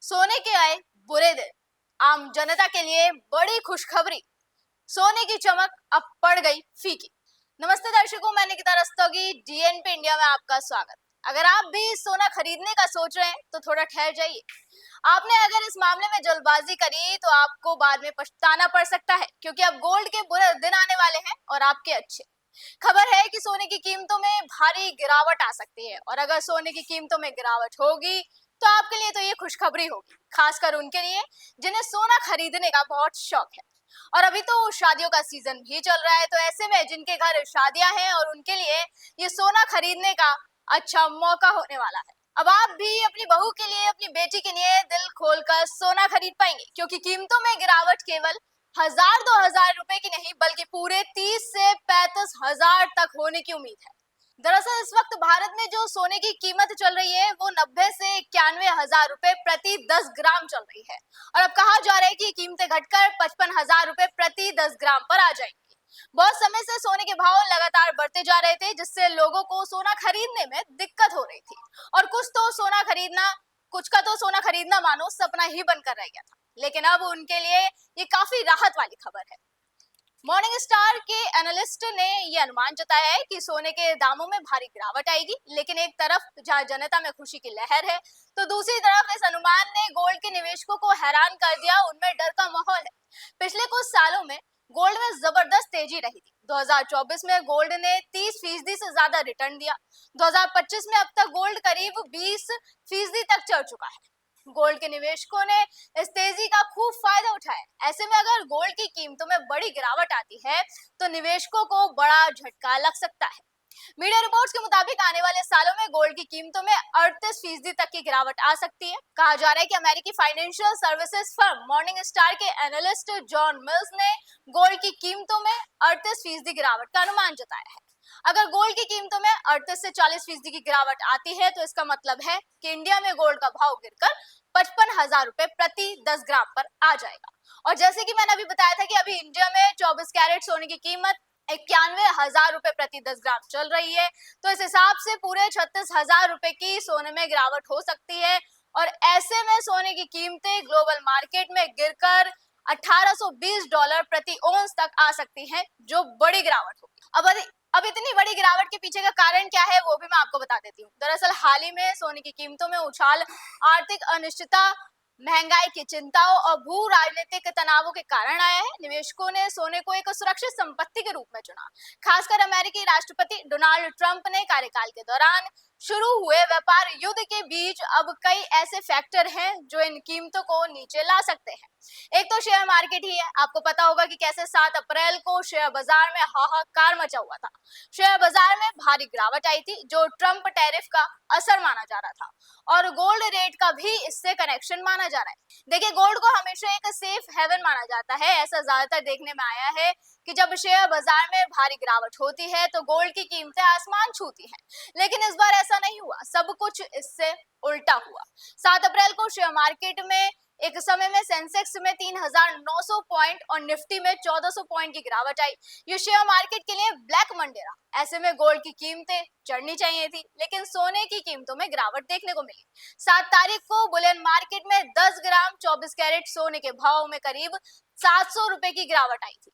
सोने के आए बुरे दिन, आम जनता के लिए बड़ी खुशखबरी। सोने की चमक अब पड़ गई फीकी। नमस्ते दर्शकों, मैं निकिता रस्तोगी, डीएनपी इंडिया में आपका स्वागत। अगर आप भी सोना खरीदने का सोच रहे हैं तो थोड़ा ठहर जाइए। आपने अगर इस मामले में जल्दबाजी करी तो आपको बाद में पछताना पड़ सकता है, क्योंकि अब गोल्ड के बुरे दिन आने वाले हैं और आपके अच्छे। खबर है कि सोने की कीमतों में भारी गिरावट आ सकती है, और अगर सोने की कीमतों में गिरावट होगी तो आपके लिए तो ये खुशखबरी होगी, खासकर उनके लिए जिन्हें सोना खरीदने का बहुत शौक है। और अभी तो शादियों का सीजन भी चल रहा है, तो ऐसे में जिनके घर शादियां हैं और उनके लिए ये सोना खरीदने का अच्छा मौका होने वाला है। अब आप भी अपनी बहू के लिए, अपनी बेटी के लिए दिल खोलकर सोना खरीद पाएंगे, क्योंकि कीमतों में गिरावट केवल 1000-2000 रुपए की नहीं, बल्कि पूरे 30 से 35 हजार तक होने की उम्मीद है। दरअसल इस वक्त भारत में जो सोने की कीमत चल रही है वो 90 से 91 हजार रुपए प्रति 10 ग्राम चल रही है, और अब कहा जा रहा है कि कीमतें घटकर 55 हजार रुपए प्रति 10 ग्राम पर आ जाएंगी। बहुत समय से सोने के भाव लगातार बढ़ते जा रहे थे, जिससे लोगों को सोना खरीदने में दिक्कत हो रही थी, और कुछ का तो सोना खरीदना मानो सपना ही बनकर रह गया था। लेकिन अब उनके लिए ये काफी राहत वाली खबर है। मॉर्निंग स्टार के एनालिस्ट ने यह अनुमान जताया है कि सोने के दामों में भारी गिरावट आएगी, लेकिन एक तरफ जहां जनता में खुशी की लहर है, तो दूसरी तरफ इस अनुमान ने गोल्ड के निवेशकों को हैरान कर दिया। उनमें डर का माहौल है। पिछले कुछ सालों में गोल्ड में जबरदस्त तेजी रही थी। 2024 में गोल्ड ने 30% से ज्यादा रिटर्न दिया। 2025 में अब तक गोल्ड करीब 20% तक चढ़ चुका है। गोल्ड के निवेशकों ने इस तेजी का खूब फायदा उठाया। ऐसे में अगर गोल्ड की कीमतों में बड़ी गिरावट आती है तो निवेशकों को बड़ा झटका लग सकता है। मीडिया रिपोर्ट्स के मुताबिक आने वाले सालों में गोल्ड की कीमतों में 38% तक की गिरावट आ सकती है। कहा जा रहा है कि अमेरिकी financial services firm morning star के एनालिस्ट जॉन मिल्स ने गोल्ड की कीमतों में 38% गिरावट का अनुमान जताया है। अगर गोल्ड की कीमतों में 38 से 40% की गिरावट आती है तो इसका मतलब है कि इंडिया में गोल्ड का भाव गिरकर 55 हजार रुपए प्रति 10 ग्राम पर आ जाएगा। और जैसे कि मैंने अभी बताया था कि अभी इंडिया में 24 कैरेट सोने की कीमत 91 हजार रुपए प्रति 10 ग्राम चल रही है, तो इस हिसाब से पूरे 36 हजार रुपए की सोने में गिरावट हो सकती है। और ऐसे में सोने की कीमतें ग्लोबल मार्केट में गिरकर $1820 प्रति औंस तक आ सकती हैं, जो बड़ी गिरावट होगी। अब इतनी बड़ी गिरावट के पीछे का कारण क्या है वो भी मैं आपको बता देती हूँ। दरअसल हाल ही में सोने की कीमतों में उछाल आर्थिक अनिश्चितता, महंगाई की चिंताओं और भू राजनीतिक तनावों के कारण आया है। निवेशकों ने सोने को एक सुरक्षित संपत्ति के रूप में चुना। खासकर अमेरिकी राष्ट्रपति डोनाल्ड ट्रंप ने कार्यकाल के दौरान शुरू हुए व्यापार युद्ध के बीच अब कई ऐसे फैक्टर हैं जो इन कीमतों को नीचे ला सकते हैं। एक तो शेयर मार्केट ही है। आपको पता होगा कि कैसे 7 अप्रैल को शेयर बाजार में हाहाकार मचा हुआ था। शेयर बाजार में भारी गिरावट आई थी, जो ट्रंप टैरिफ का असर माना जा रहा था, और गोल्ड रेट का भी इससे कनेक्शन माना जा रहा है। देखिए, गोल्ड को हमेशा एक सेफ हेवन माना जाता है। ऐसा ज्यादातर देखने में आया है कि जब शेयर बाजार में भारी गिरावट होती है तो गोल्ड की कीमतें आसमान छूती हैं, लेकिन इस बार ऐसा नहीं हुआ। सब कुछ इससे उल्टा हुआ। 7 अप्रैल को शेयर मार्केट में एक समय में सेंसेक्स में 3900 पॉइंट और निफ्टी में 1400 पॉइंट की गिरावट आई। ये शेयर मार्केट के लिए ब्लैक मंडे रहा। ऐसे में गोल्ड की कीमतें चढ़नी चाहिए थी, लेकिन सोने की कीमतों में गिरावट देखने को मिली। 7 तारीख को बुलियन मार्केट में 10 ग्राम 24 कैरेट सोने के भाव में करीब 700 रुपए की गिरावट आई थी।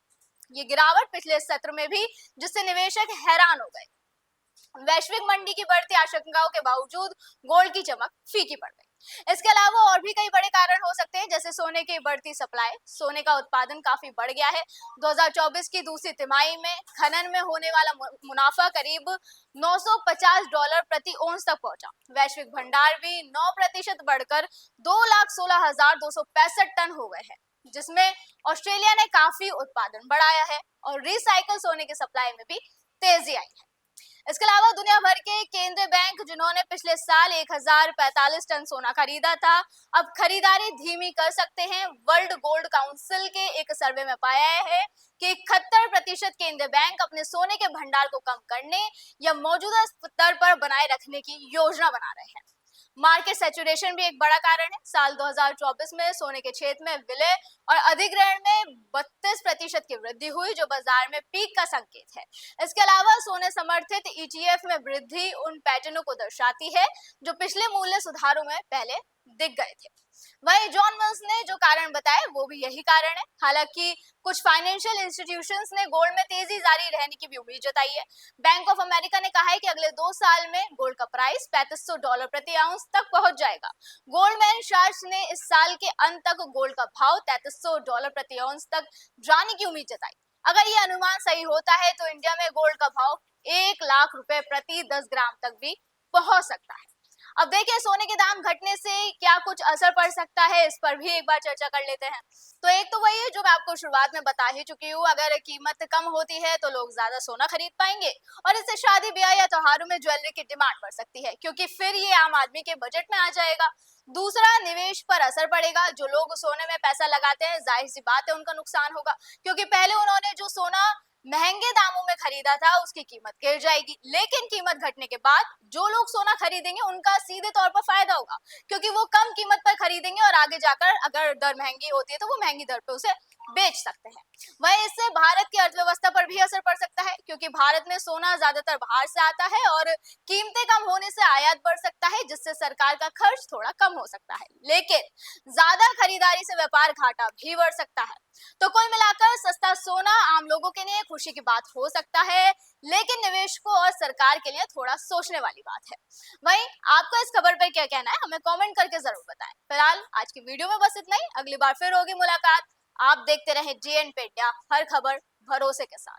ये गिरावट पिछले सत्र में भी, जिससे निवेशक हैरान हो गए। वैश्विक मंदी की बढ़ती आशंकाओं के बावजूद गोल्ड की चमक फीकी पड़ गई। इसके अलावा और भी कई बड़े कारण हो सकते हैं, जैसे सोने की बढ़ती सप्लाई। सोने का उत्पादन काफी बढ़ गया है। 2024 की दूसरी तिमाही में खनन में होने वाला मुनाफा करीब $950 प्रति औंस तक पहुंचा। वैश्विक भंडार भी 9% बढ़कर 2,16,265 टन हो गए हैं, जिसमें ऑस्ट्रेलिया ने काफी उत्पादन बढ़ाया है, और रिसाइकल सोने की सप्लाई में भी तेजी आई है। इसके अलावा दुनिया भर के केंद्रीय बैंक, जिन्होंने पिछले साल 1045 टन सोना खरीदा था, अब खरीदारी धीमी कर सकते हैं। वर्ल्ड गोल्ड काउंसिल के एक सर्वे में पाया है कि 71% केंद्रीय बैंक अपने सोने के भंडार को कम करने या मौजूदा स्तर पर बनाए रखने की योजना बना रहे हैं। मार्केट सैचुरेशन भी एक बड़ा कारण है। साल 2024 में सोने के क्षेत्र में विलय और अधिग्रहण में 32% की वृद्धि हुई, जो बाजार में पीक का संकेत है। इसके अलावा सोने समर्थित ईटीएफ में वृद्धि उन पैटर्नों को दर्शाती है जो पिछले मूल्य सुधारों में पहले दिख गए थे। वहीं जॉन मल्स ने जो कारण बताए वो भी यही कारण है। हालांकि कुछ फाइनेंशियल इंस्टीट्यूशंस ने गोल्ड में तेजी जारी रहने की भी उम्मीद जताई है। बैंक ऑफ अमेरिका ने कहा है कि अगले 2 साल में गोल्ड का प्राइस $3500 प्रति आउंस तक पहुंच जाएगा। गोल्डमैन शार्क्स ने इस साल के अंत तक गोल्ड का भाव $3300 प्रति आउंस तक जाने की उम्मीद जताई। अगर ये अनुमान सही होता है तो इंडिया में गोल्ड का भाव 1 लाख रुपए प्रति 10 ग्राम तक भी पहुंच सकता है। अब देखिए सोने के दाम घटने से क्या कुछ असर पड़ सकता है, इस पर भी एक बार चर्चा कर लेते हैं। तो एक तो वही है जो मैं आपको शुरुआत में बता ही चुकी हूँ, अगर कीमत कम होती है तो लोग ज्यादा सोना खरीद पाएंगे और इससे शादी ब्याह या त्योहारों में ज्वेलरी की डिमांड बढ़ सकती है, क्योंकि फिर ये आम आदमी के बजट में आ जाएगा। दूसरा, निवेश पर असर पड़ेगा। जो लोग सोने में पैसा लगाते हैं जाहिर सी बात है उनका नुकसान होगा, क्योंकि पहले उन्होंने जो सोना महंगे दामों में खरीदा था उसकी कीमत गिर जाएगी। लेकिन कीमत घटने के बाद जो लोग सोना खरीदेंगे उनका सीधे तौर पर फायदा होगा, क्योंकि वो कम कीमत पर खरीदेंगे और आगे जाकर अगर दर महंगी होती है तो वो महंगी दर पे उसे बेच सकते हैं। वहीं इससे भारत की अर्थव्यवस्था पर भी असर पड़ सकता है, क्योंकि भारत में सोना ज्यादातर बाहर से आता है और कीमतें कम होने से आयात बढ़ सकता है, जिससे सरकार का खर्च थोड़ा कम हो सकता है। लेकिन ज्यादा खरीदारी से व्यापार घाटा भी बढ़ सकता है। तो कुल मिलाकर सस्ता सोना आम लोगों के लिए खुशी की बात हो सकता है, लेकिन निवेशकों और सरकार के लिए थोड़ा सोचने वाली बात है। वहीं आपका इस खबर पर क्या कहना है हमें कमेंट करके जरूर बताएं। फिलहाल आज की वीडियो में बस इतना ही, अगली बार फिर होगी मुलाकात। आप देखते रहें जीएन पे इंडिया, हर खबर भरोसे के साथ।